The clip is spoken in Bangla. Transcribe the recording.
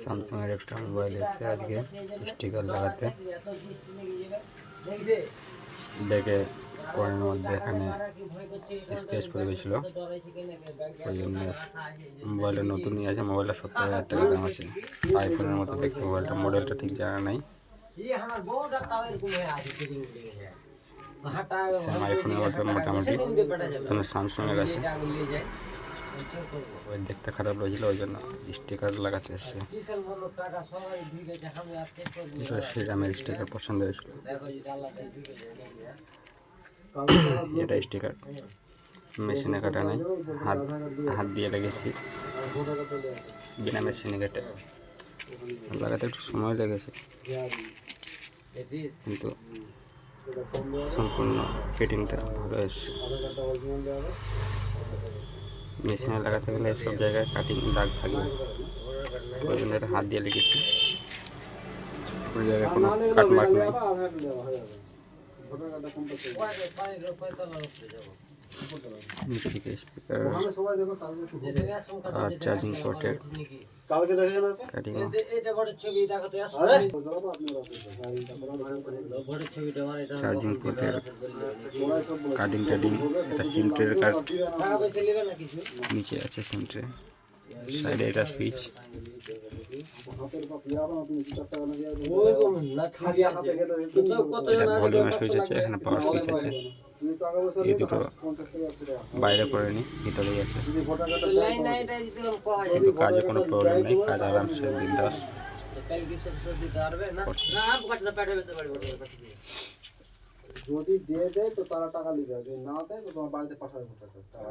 স্যামসাংয়ের একটা মোবাইল এসেছে আজকে স্টিকার লাগাতে। দেখে কোণের মধ্যে এখানে স্ক্র্যাচ পড়ে গেছিলো, ওই জন্য মোবাইলটা নতুনই আছে। মোবাইলটা 70,000 টাকা দাম আছে। আইফোনের মতো দেখতে মোবাইলটা, মডেলটা ঠিক জানা নাই। সেম আইফোনের মতো মোটামুটি, কিন্তু স্যামসাংয়ের আছে। ওই দেখতে খারাপ লাগছিল, ওই জন্য স্টিকার লাগাতে এসছে। শ্রীরামের স্টিকার পছন্দ হয়েছিল। এটা স্টিকার মেশিনে কাটা নাই, হাত দিয়ে লেগেছি, বিনা মেশিনে কেটে লাগাতে একটু সময় লেগেছে, কিন্তু সম্পূর্ণ ফিটিংটা ভালো এসছে। মেশিনে লাগাতে গেলে সব জায়গায় কাটিং দাগ থাকবে, ওই জন্য এটা হাত দিয়ে লেগেছি। ওই জায়গায় কোনো কাটমার্ক নেই। নিচে থেকে স্পিকার আর চার্জিং পোর্টের কাটিং, চার্জিং পোর্টের কাটিং টাটিং। এটা সিম ট্রের কাট, নিচে আছে সিম ট্রে, সাইডে এটা সুইচ। এটা ভলিউমের সুইচ আছে, এখানে পাওয়ার সুইচ আছে। এই দুটো বাইরে পড়েনি, ভিতরেই আছে, কিন্তু কাজে কোনো প্রবলেম নেই। কাজ আরামসে বিন্দাস যদি দিয়ে দেয় তো তারা টাকা নিবে, যদি না দেয় তো তোমার বাড়িতে পাঠাবে টাকা।